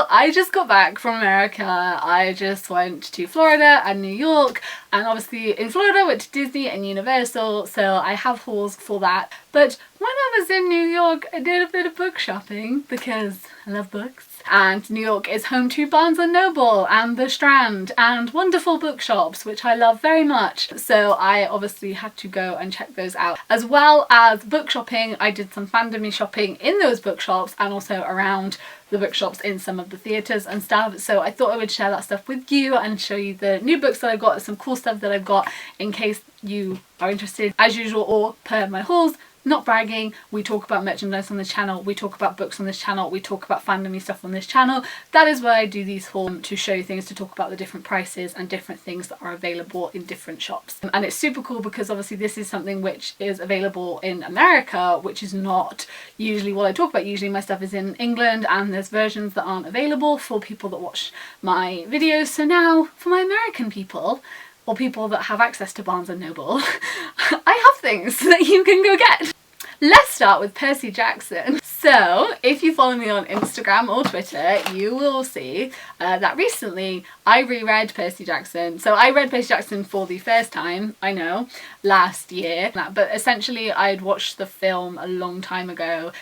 Well, I just got back from America. I just went to Florida and New York, and obviously in Florida I went to Disney and Universal, so I have hauls for that. But when I was in New York, I did a bit of book shopping because I love books. And New York is home to Barnes & Noble and The Strand and wonderful bookshops, which I love very much. So I obviously had to go and check those out. As well as book shopping, I did some Fandom shopping in those bookshops and also around the bookshops in some of the theatres and stuff. So I thought I would share that stuff with you and show you the new books that I've got, some cool stuff that I've got in case you are interested. As usual, or per my hauls, not bragging, we talk about merchandise on this channel, we talk about books on this channel, we talk about fandom stuff on this channel. That is why I do these hauls, to show you things, to talk about the different prices and different things that are available in different shops. And it's super cool because obviously this is something which is available in America, which is not usually what I talk about. Usually my stuff is in England and there's versions that aren't available for people that watch my videos. So now for my American people, or people that have access to Barnes & Noble, I have things that you can go get. Let's start with Percy Jackson. So if you follow me on Instagram or Twitter, you will see that recently I reread Percy Jackson. So I read Percy Jackson for the first time, I know, last year, but essentially I'd watched the film a long time ago.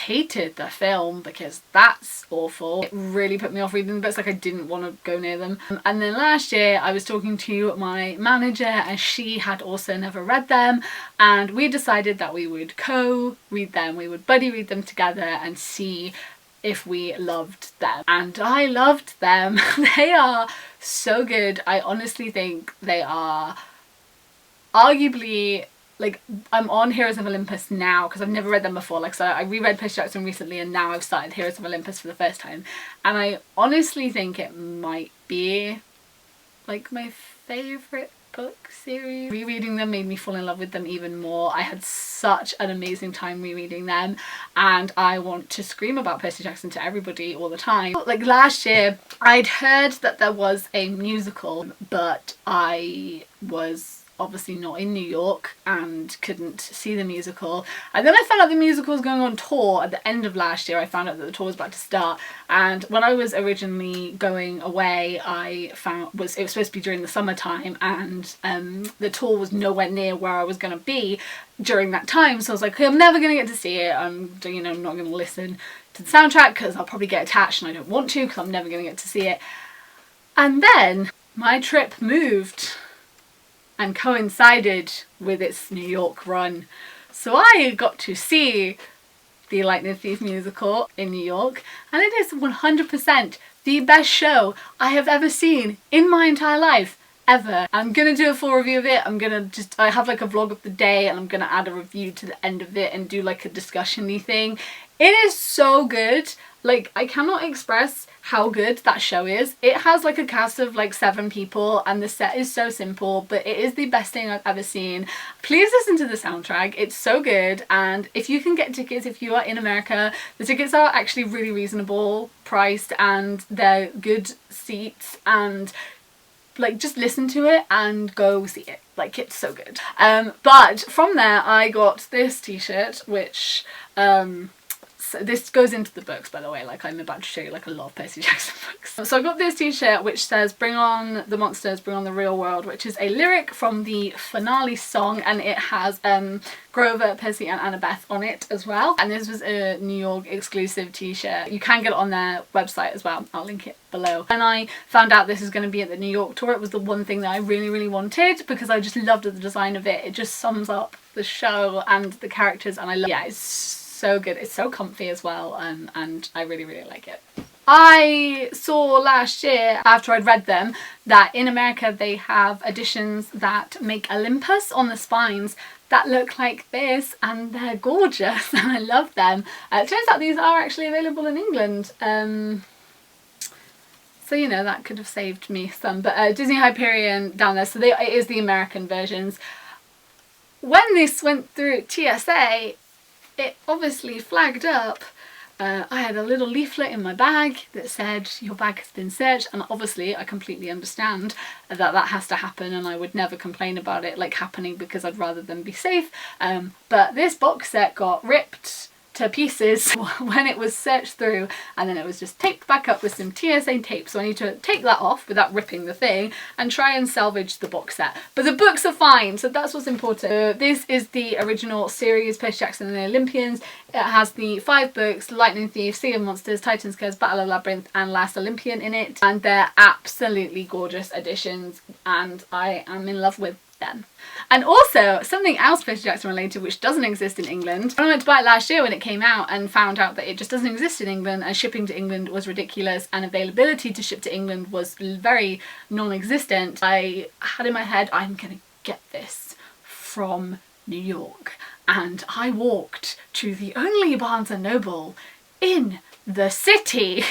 Hated the film because that's awful. It really put me off reading the books, like I didn't want to go near them. And then last year I was talking to my manager and she had also never read them, and we decided that we would co-read them, we would buddy read them together and see if we loved them. And I loved them. They are so good. I honestly think they are arguably, like, I'm on Heroes of Olympus now because I've never read them before. Like, so I reread Percy Jackson recently and now I've started Heroes of Olympus for the first time, and I honestly think it might be like my favourite book series. Rereading them made me fall in love with them even more. I had such an amazing time rereading them and I want to scream about Percy Jackson to everybody all the time. Like last year I'd heard that there was a musical, but I was obviously not in New York and couldn't see the musical, and then I found out the musical was going on tour at the end of last year. I found out that the tour was about to start, and when I was originally going away it was supposed to be during the summertime, and the tour was nowhere near where I was going to be during that time, so I was like, okay, I'm never going to get to see it. I'm not going to listen to the soundtrack because I'll probably get attached and I don't want to because I'm never going to get to see it. And then my trip moved and coincided with its New York run. So I got to see the Lightning Thief musical in New York, and it is 100% the best show I have ever seen in my entire life, ever. I'm gonna do a full review of it. I have like a vlog of the day and I'm gonna add a review to the end of it and do like a discussion-y thing. It is so good. Like, I cannot express how good that show is. It has like a cast of like 7 people and the set is so simple, but it is the best thing I've ever seen. Please listen to the soundtrack, it's so good. And if you can get tickets, if you are in America, the tickets are actually really reasonable priced and they're good seats, and like just listen to it and go see it. Like, it's so good. But from there I got this t-shirt, which so this goes into the books, by the way, like I'm about to show you like a lot of Percy Jackson books. So I got this t-shirt which says "Bring on the monsters, bring on the real world," which is a lyric from the finale song, and it has Grover, Percy and Annabeth on it as well. And this was a New York exclusive t-shirt. You can get it on their website as well, I'll link it below. And I found out this is going to be at the New York tour. It was the one thing that I really wanted because I just loved the design of it. It just sums up the show and the characters, and I love, yeah, it's so good. It's so comfy as well, and I really like it. I saw last year, after I'd read them, that in America they have editions that make Olympus on the spines that look like this, and they're gorgeous and I love them. It turns out these are actually available in England, so you know, that could have saved me some. But Disney Hyperion down there, so it is the American versions. When this went through TSA, it obviously flagged up. I had a little leaflet in my bag that said your bag has been searched, and obviously I completely understand that that has to happen, and I would never complain about it like happening because I'd rather them be safe. But this box set got ripped to pieces when it was searched through, and then it was just taped back up with some TSA tape. So I need to take that off without ripping the thing and try and salvage the box set. But the books are fine, so that's what's important. This is the original series, Percy Jackson and the Olympians. It has the 5 books, Lightning Thief, Sea of Monsters, Titan's Curse, Battle of Labyrinth and Last Olympian in it, and they're absolutely gorgeous editions and I am in love with them. And also something else Percy Jackson related which doesn't exist in England. I went to buy it last year when it came out and found out that it just doesn't exist in England, and shipping to England was ridiculous and availability to ship to England was very non-existent. I had in my head, I'm gonna get this from New York, and I walked to the only Barnes & Noble in the city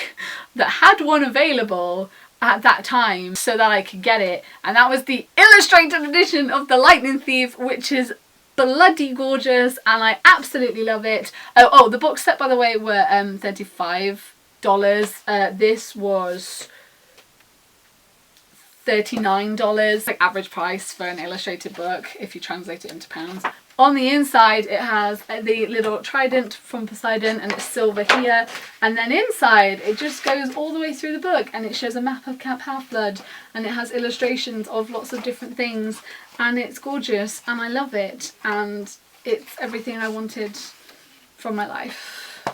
that had one available at that time so that I could get it, and that was the illustrated edition of The Lightning Thief, which is bloody gorgeous and I absolutely love it. Oh, the box set by the way were $35. This was $39, like average price for an illustrated book if you translate it into pounds. On the inside it has the little trident from Poseidon and it's silver here, and then inside it just goes all the way through the book and it shows a map of Camp Half-Blood and it has illustrations of lots of different things and it's gorgeous and I love it and it's everything I wanted from my life.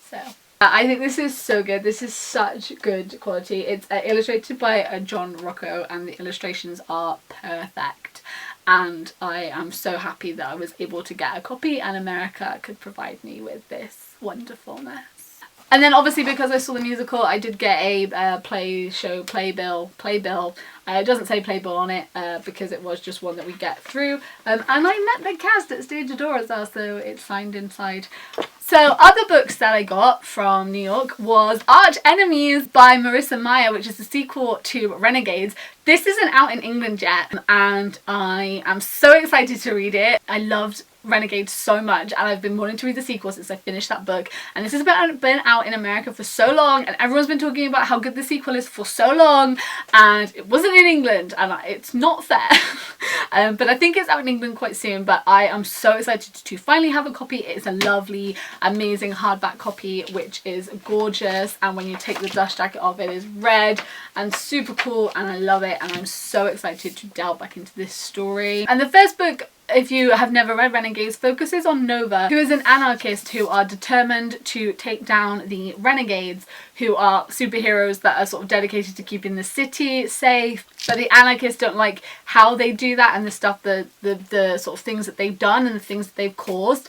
So I think this is so good. This is such good quality. It's illustrated by John Rocco and the illustrations are perfect. And I am so happy that I was able to get a copy and America could provide me with this wonderfulness. And then obviously because I saw the musical, I did get a playbill. It doesn't say playbill on it because it was just one that we get through. And I met the cast at Stage Door as well, so it's signed inside. So other books that I got from New York was Arch Enemies by Marissa Meyer, which is the sequel to Renegades. This isn't out in England yet and I am so excited to read it. I loved Renegades so much and I've been wanting to read the sequel since I finished that book, and this has been out in America for so long and everyone's been talking about how good the sequel is for so long, and it wasn't in England and it's not fair. But I think it's out in England quite soon, but I am so excited to finally have a copy. It's a lovely amazing hardback copy which is gorgeous, and when you take the dust jacket off it is red and super cool and I love it and I'm so excited to delve back into this story. And the first book, if you have never read Renegades, focuses on Nova, who is an anarchist who are determined to take down the Renegades, who are superheroes that are sort of dedicated to keeping the city safe. But the anarchists don't like how they do that and the stuff, the sort of things that they've done and the things that they've caused.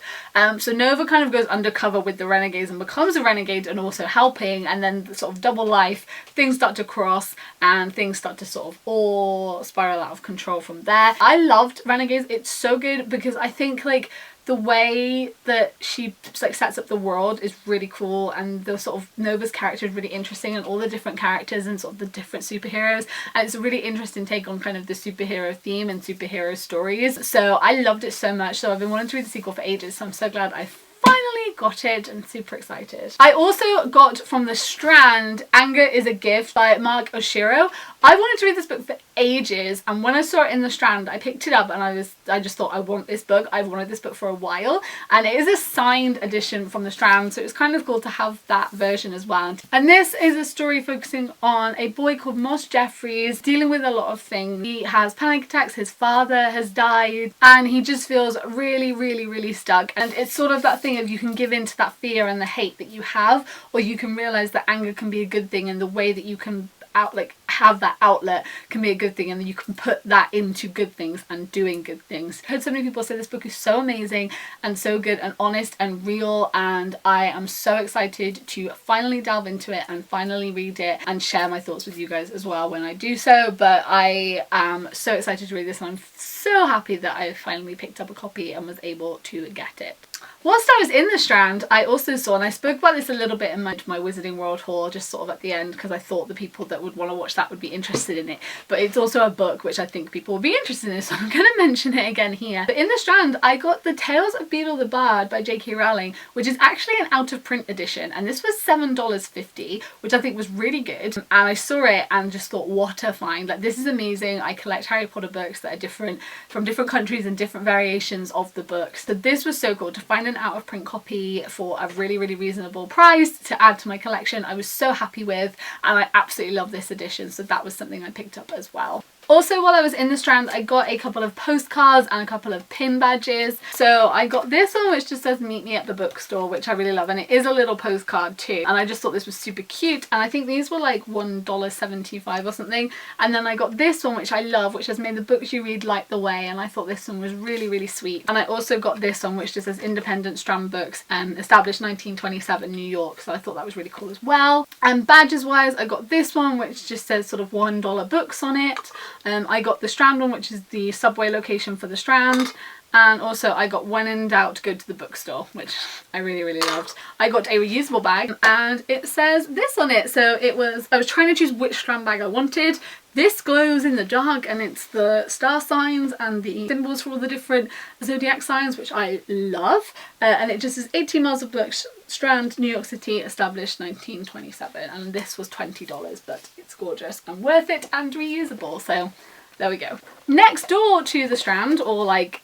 So Nova kind of goes undercover with the Renegades and becomes a renegade and also helping, and then the sort of double life, things start to cross and things start to sort of all spiral out of control from there. I loved Renegades. It's so good because I think like the way that she like sets up the world is really cool, and the sort of Nova's character is really interesting, and all the different characters and sort of the different superheroes, and it's a really interesting take on kind of the superhero theme and superhero stories. So I loved it so much, so I've been wanting to read the sequel for ages, so I'm so glad I finally got it and super excited. I also got from the Strand Anger is a Gift by Mark Oshiro. I wanted to read this book for ages, and when I saw it in the Strand I picked it up and I just thought I want this book. I've wanted this book for a while, and it is a signed edition from the Strand, so it's kind of cool to have that version as well. And this is a story focusing on a boy called Moss Jeffries dealing with a lot of things. He has panic attacks, his father has died, and he just feels really stuck, and it's sort of that thing of you can give in to that fear and the hate that you have, or you can realize that anger can be a good thing, and the way that you can have that outlet can be a good thing, and then you can put that into good things and doing good things. I heard so many people say this book is so amazing and so good and honest and real, and I am so excited to finally delve into it and finally read it and share my thoughts with you guys as well when I do so. But I am so excited to read this, and I'm so happy that I finally picked up a copy and was able to get it. Whilst I was in the Strand, I also saw, and I spoke about this a little bit in my Wizarding World haul, just sort of at the end, because I thought the people that would want to watch that would be interested in it. But it's also a book which I think people will be interested in, so I'm going to mention it again here. But in the Strand, I got The Tales of Beedle the Bard by J.K. Rowling, which is actually an out-of-print edition, and this was $7.50, which I think was really good. And I saw it and just thought, what a find. Like, this is amazing. I collect Harry Potter books that are different, from different countries and different variations of the books. So this was so cool to find an out of print copy for a really reasonable price to add to my collection. I was so happy with, and I absolutely love this edition, so that was something I picked up as well. Also, while I was in the Strand, I got a couple of postcards and a couple of pin badges. So I got this one which just says meet me at the bookstore, which I really love, and it is a little postcard too, and I just thought this was super cute, and I think these were like $1.75 or something. And then I got this one which I love, which says may the books you read light the way, and I thought this one was really sweet. And I also got this one which just says independent Strand books, established 1927 New York, so I thought that was really cool as well. And badges wise, I got this one which just says sort of $1 books on it. I got the Strand one, which is the subway location for the Strand, and also I got when in doubt go to the bookstore, which I really loved. I got a reusable bag and it says this on it, so I was trying to choose which Strand bag I wanted. This glows in the dark and it's the star signs and the symbols for all the different zodiac signs, which I love, and it just says 18 miles of books, Strand, New York City, established 1927, and this was $20, but it's gorgeous and worth it and reusable, so there we go. Next door to the Strand, or like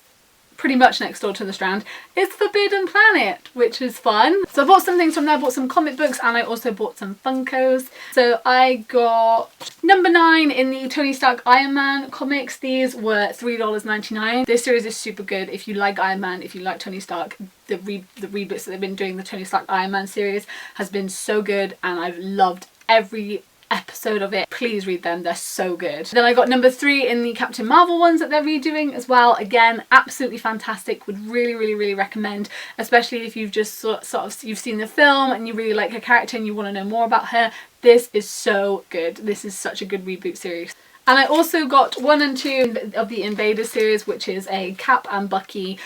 pretty much next door to the Strand, is Forbidden Planet, which is fun. So I bought some things from there, bought some comic books, and I also bought some Funkos. So I got number 9 in the Tony Stark Iron Man comics. These were $3.99. This series is super good. If you like Iron Man, if you like Tony Stark, the reboots that they've been doing, the Tony Stark Iron Man series has been so good, and I've loved every episode of it. Please read them, they're so good. Then I got number 3 in the Captain Marvel ones that they're redoing as well. Again, absolutely fantastic, would really recommend, especially if you've just you've seen the film and you really like her character and you want to know more about her. This is so good. This is such a good reboot series. And I also got 1 and 2 of the Invaders series, which is a Cap and Bucky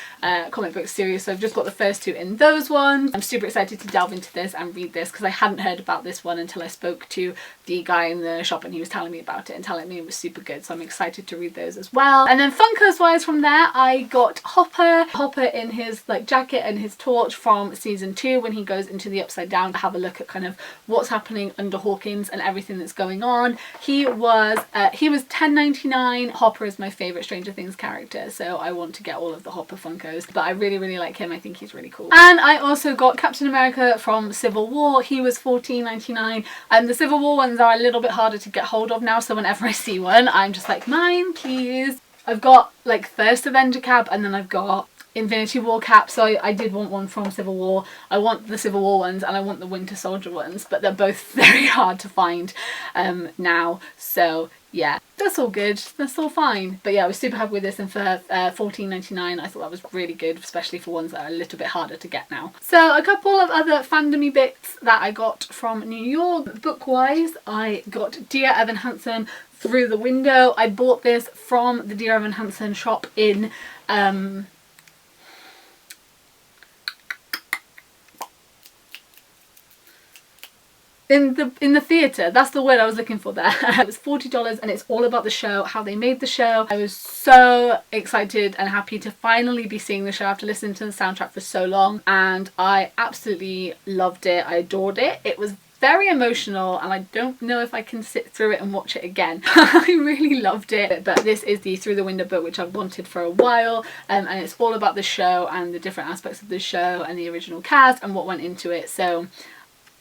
comic book series. So I've just got the first 2 in those ones. I'm super excited to delve into this and read this because I hadn't heard about this one until I spoke to the guy in the shop and he was telling me about it and telling me it was super good. So I'm excited to read those as well. And then Funkos wise from there, I got Hopper in his like jacket and his torch from season 2 when he goes into the Upside Down to have a look at kind of what's happening under Hawkins and everything that's going on. He was $10.99. Hopper is my favourite Stranger Things character, so I want to get all of the Hopper Funkos, but I really like him. I think he's really cool. And I also got Captain America from Civil War. He was $14.99, and the Civil War ones are a little bit harder to get hold of now, so whenever I see one I'm just like, mine please. I've got like First Avenger cap, and then I've got Infinity War cap, so I did want one from Civil War. I want the Civil War ones and I want the Winter Soldier ones, but they're both very hard to find now, so yeah, that's all good, that's all fine. But yeah, I was super happy with this, and for $14.99 I thought that was really good, especially for ones that are a little bit harder to get now. So a couple of other Fandom-y bits that I got from New York. Book wise, I got Dear Evan Hansen, Through the Window. I bought this from the Dear Evan Hansen shop in in the theatre, that's the word I was looking for there. It was $40 and it's all about the show, how they made the show. I was so excited and happy to finally be seeing the show after listening to the soundtrack for so long, and I absolutely loved it. I adored it. It was very emotional and I don't know if I can sit through it and watch it again. I really loved it. But this is the Through the Window book, which I've wanted for a while, and it's all about the show and the different aspects of the show and the original cast and what went into it, so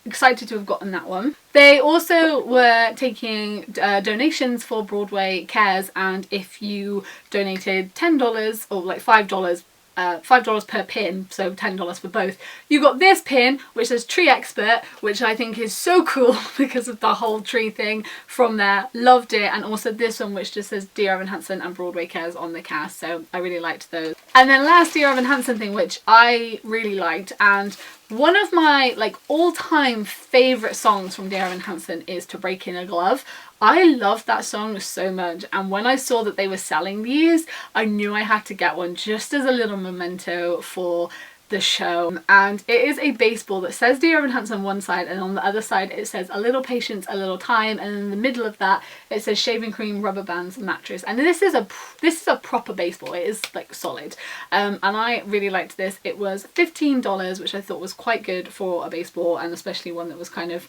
excited to have gotten that one. They also were taking donations for Broadway Cares, and if you donated $10 or like $5 per pin, so $10 for both, you got this pin which says Tree Expert, which I think is so cool because of the whole tree thing from there. Loved it. And also this one which just says Dear Evan Hansen and Broadway Cares on the cast, so I really liked those. And then last Dear Evan Hansen thing which I really liked, and one of my like all-time favourite songs from Dear Evan Hansen is To Break in a Glove. I love that song so much, and when I saw that they were selling these, I knew I had to get one just as a little memento for the show. And it is a baseball that says Dear Evan Hansen on one side, and on the other side it says a little patience, a little time, and in the middle of that it says shaving cream, rubber bands, mattress. And this is a proper baseball. It is like solid, and I really liked this. It was $15, which I thought was quite good for a baseball, and especially one that was kind of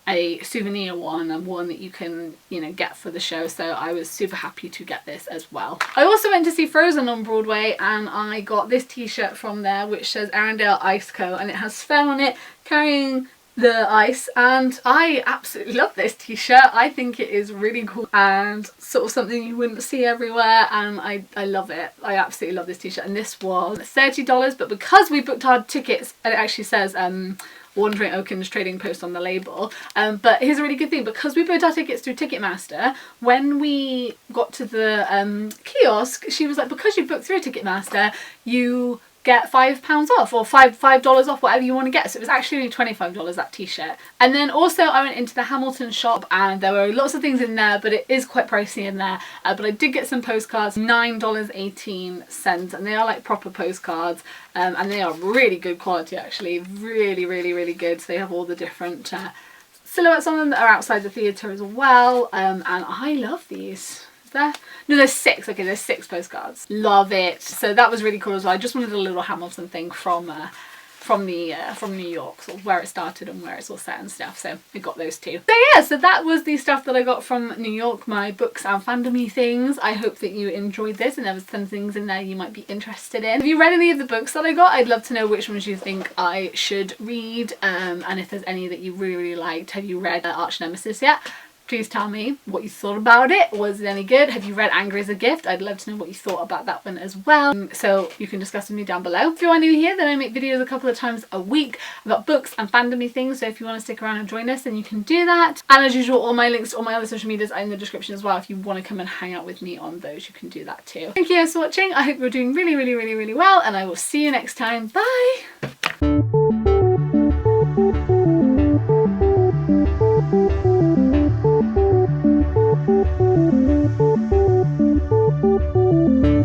a souvenir one and one that you can, you know, get for the show, so I was super happy to get this as well. I also went to see Frozen on Broadway and I got this t-shirt from there which says says Arendelle Ice Co, and it has Sven on it carrying the ice, and I absolutely love this t-shirt. I think it is really cool and sort of something you wouldn't see everywhere, and I love it. I absolutely love this t-shirt, and this was $30, but because we booked our tickets, and it actually says Wandering Oaken's trading post on the label, but here's a really good thing: because we booked our tickets through Ticketmaster, when we got to the kiosk, she was like, because you booked through Ticketmaster, you get £5 off, or $5 off, whatever you want to get. So it was actually only $25, that t-shirt. And then also I went into the Hamilton shop, and there were lots of things in there, but it is quite pricey in there. But I did get some postcards, $9.18, and they are like proper postcards, and they are really good quality actually, really good. So they have all the different silhouettes on them that are outside the theatre as well, and I love these. There? No, there's 6. Okay, there's 6 postcards. Love it. So that was really cool as well. I just wanted a little Hamilton thing from New York, sort of where it started and where it's all set and stuff. So I got those too. So yeah, so that was the stuff that I got from New York, my books and fandom-y things. I hope that you enjoyed this, and there was some things in there you might be interested in. Have you read any of the books that I got? I'd love to know which ones you think I should read, and if there's any that you really liked. Have you read Arch Nemesis yet? Please tell me what you thought about it. Was it any good? Have you read Angry as a Gift? I'd love to know what you thought about that one as well. So you can discuss with me down below. If you are new here, then I make videos a couple of times a week about books and fandom-y things. So if you want to stick around and join us, then you can do that. And as usual, all my links to all my other social medias are in the description as well. If you want to come and hang out with me on those, you can do that too. Thank you guys for watching. I hope you're doing really well, and I will see you next time. Bye!